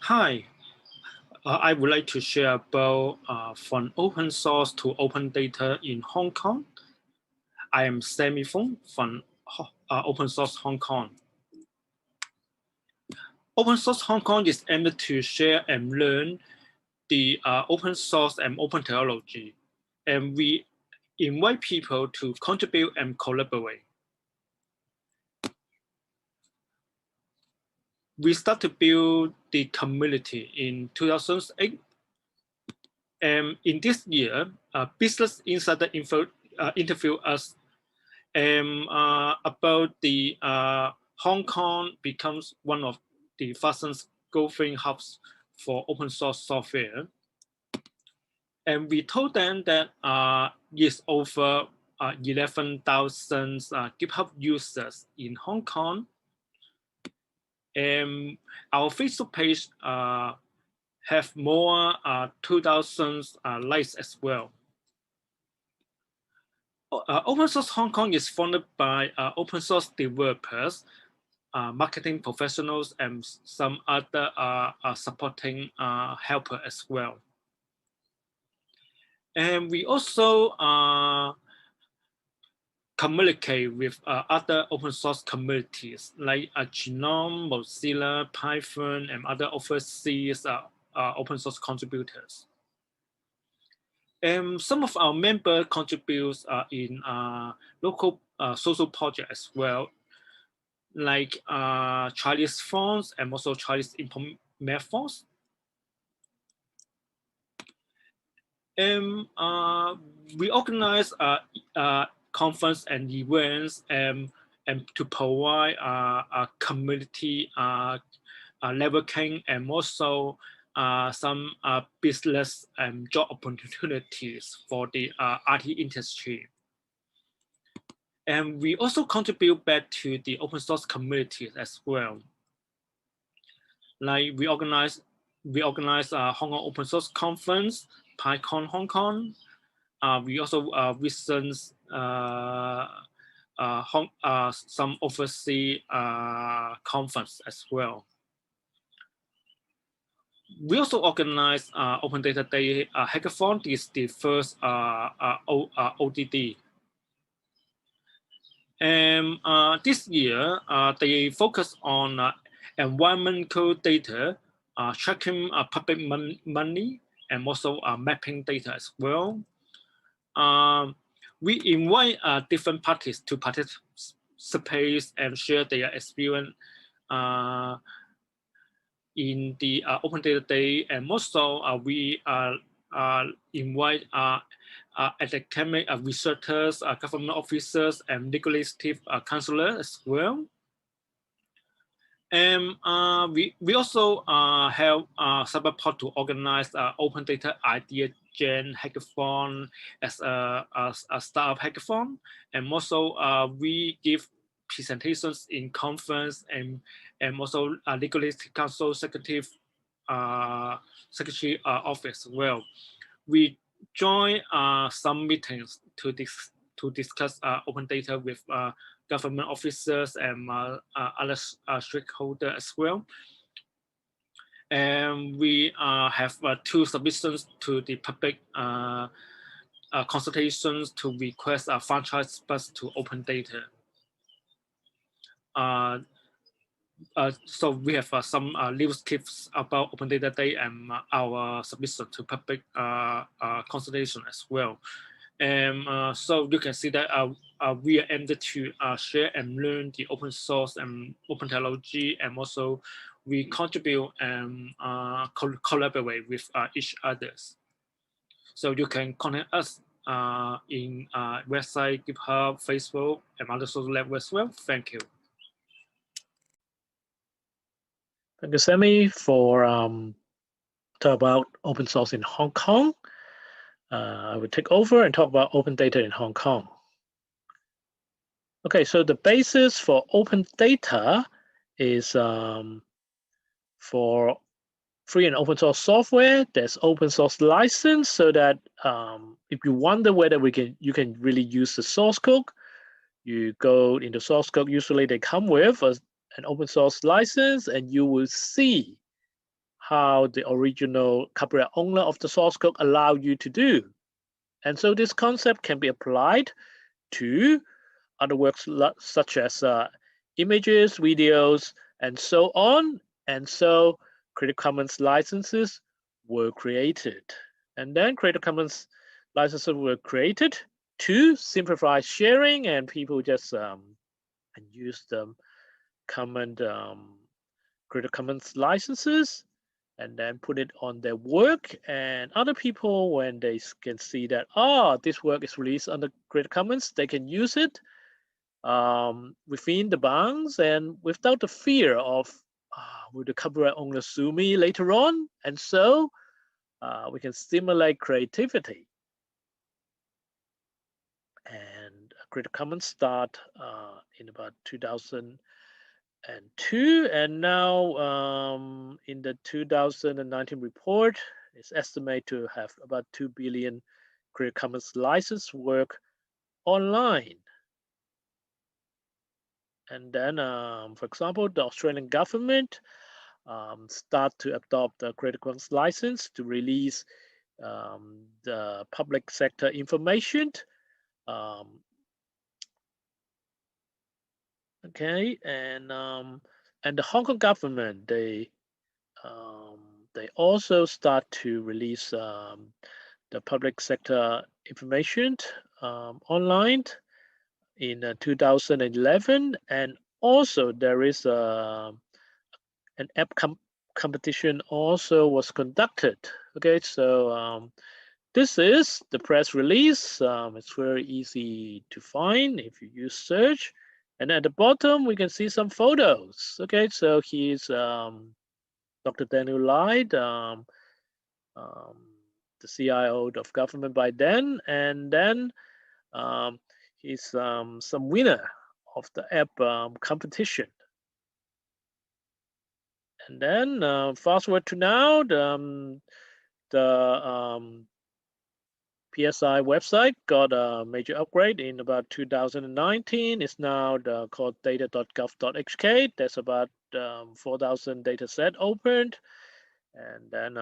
Hi, I would like to share about from open source to open data in Hong Kong. I am Sammy Fung from Open Source Hong Kong. Open Source Hong Kong is aimed to share and learn the open source and open technology, and we invite people to contribute and collaborate. We start to build the community in 2008. And in this year, Business Insider interviewed us about the Hong Kong becomes one of the fastest growing hubs for open source software. And we told them that it's over 11,000 GitHub users in Hong Kong. And our Facebook page have more 2,000 likes as well. Open Source Hong Kong is funded by open source developers, marketing professionals, and some other supporting helper as well. And we also communicate with other open source communities like Genome, Mozilla, Python, and other overseas open source contributors. And some of our members contribute in local social projects as well, like Chinese Fonts and also Chinese Implement Fonts. And we organize conference and events and to provide a community networking and also some business and job opportunities for the IT industry. And we also contribute back to the open source communities as well. Like we organize Hong Kong Open Source Conference, PyCon Hong Kong. We also visit some overseas conference as well. We also organize Open Data Day hackathon. This is the first ODD. And this year, they focus on environmental data, tracking public money, and also mapping data as well. We invite different parties to participate and share their experience in the Open Data Day, and also we invite academic researchers, government officers, and legislative counselors as well. And we also have support to organize Open Data Idea Gen hackathon as a startup hackathon, and also we give presentations in conference and also legislative council secretary office as well. We join some meetings to discuss open data with government officers and other stakeholders as well. And we have 2 submissions to the public consultations to request a franchise bus to open data. So we have some news clips about Open Data Day and our submission to public consultation as well. And so you can see that we are aimed to share and learn the open source and open technology, and also we contribute and collaborate with each others. So you can contact us in website, GitHub, Facebook, and other social networks as well. Thank you. Thank you, Sammy, for talk about open source in Hong Kong. I will take over and talk about open data in Hong Kong. Okay, so the basis for open data is for free and open source software. There's open source license, so that if you wonder whether you can really use the source code, you go into source code. Usually they come with an open source license, and you will see how the original copyright owner of the source code allow you to do. And so this concept can be applied to other works such as images, videos, and so on. And so Creative Commons licenses were created. And then Creative Commons licenses were created to simplify sharing, and people just can use the common Creative Commons licenses and then put it on their work. And other people, when they can see that, this work is released under Creative Commons, they can use it within the bounds and without the fear of will the copyright owner sue me later on? And so we can stimulate creativity. And Creative Commons start in about 2002, and now in the 2019 report, it's estimated to have about 2 billion Creative Commons license work online. And then, for example, the Australian government start to adopt the Creative Commons license to release the public sector information. Okay, and the Hong Kong government, they also start to release the public sector information online in 2011, and also there is an app competition also was conducted. Okay, so this is the press release. It's very easy to find if you use search. And at the bottom, we can see some photos. Okay, so here's Dr. Daniel Lai, the CIO of government by then, and then he's some winner of the app competition. And then fast forward to now, the PSI website got a major upgrade in about 2019. It's now called data.gov.hk. There's about 4,000 data set opened, and then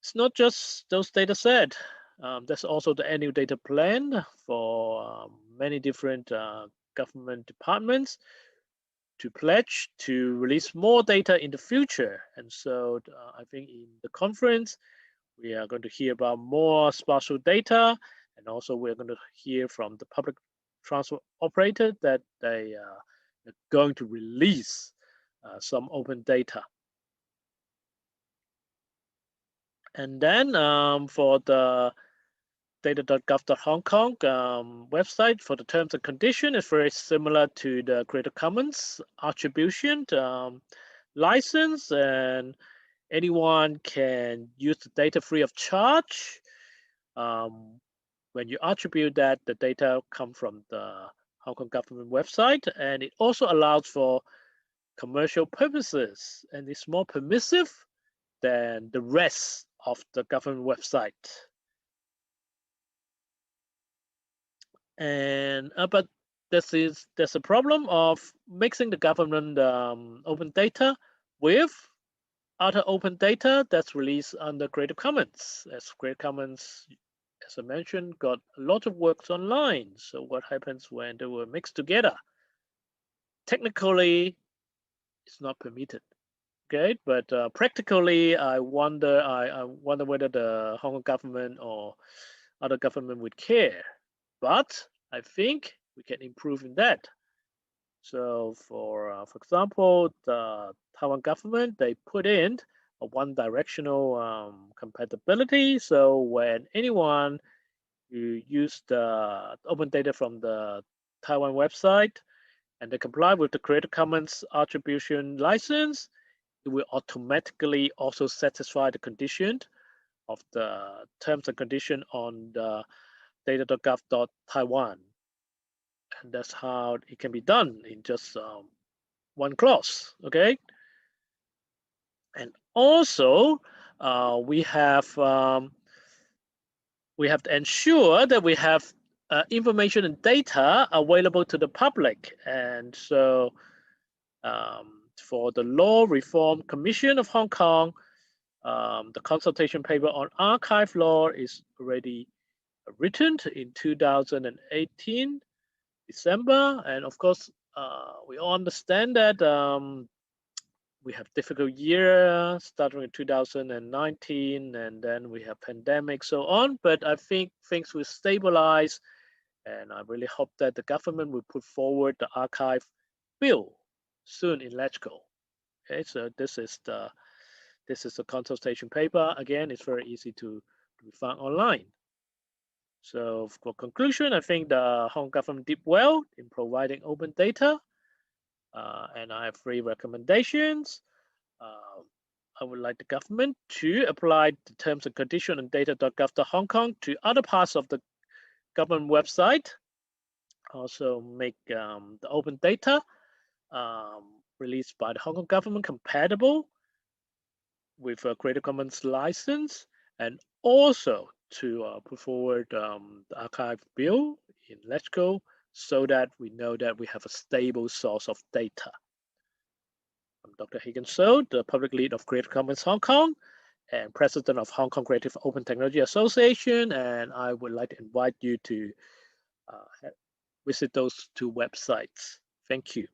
it's not just those data set. There's also the annual data plan for many different government departments to pledge to release more data in the future. And so I think in the conference, we are going to hear about more spatial data, and also we're going to hear from the public transport operator that they are going to release some open data. And then for the data.gov.hong Kong website, for the terms and conditions, it's very similar to the Creative Commons attribution license, and anyone can use the data free of charge. When you attribute that, the data come from the Hong Kong government website, and it also allows for commercial purposes, and it's more permissive than the rest of the government website. And but there's a problem of mixing the government open data with other open data that's released under Creative Commons. As Creative Commons, as I mentioned, got a lot of works online. So what happens when they were mixed together? Technically, it's not permitted. Okay, but practically, I wonder whether the Hong Kong government or other government would care. But I think we can improve in that. So for example, the Taiwan government, they put in a one-directional compatibility. So when anyone who use the open data from the Taiwan website and they comply with the Creative Commons attribution license, it will automatically also satisfy the condition of the terms and condition on the data.gov.taiwan. And that's how it can be done in just one clause, okay? And also, we have to ensure that we have information and data available to the public. And so for the Law Reform Commission of Hong Kong, the consultation paper on archive law is already written in 2018 December, and of course we all understand that we have difficult year starting in 2019, and then we have pandemic, so on. But I think things will stabilize, and I really hope that the government will put forward the archive bill soon in LegCo. Okay, so this is the consultation paper. Again, it's very easy to be found online. So for conclusion, I think the Hong Kong government did well in providing open data, and I have 3 recommendations. I would like the government to apply the terms and conditions on data.gov.hk to other parts of the government website. Also make the open data released by the Hong Kong government compatible with a Creative Commons license, and also to put forward the archive bill in LegCo so that we know that we have a stable source of data. I'm Dr. Haggen, the public lead of Creative Commons Hong Kong and president of Hong Kong Creative Open Technology Association, and I would like to invite you to visit those 2 websites. Thank you.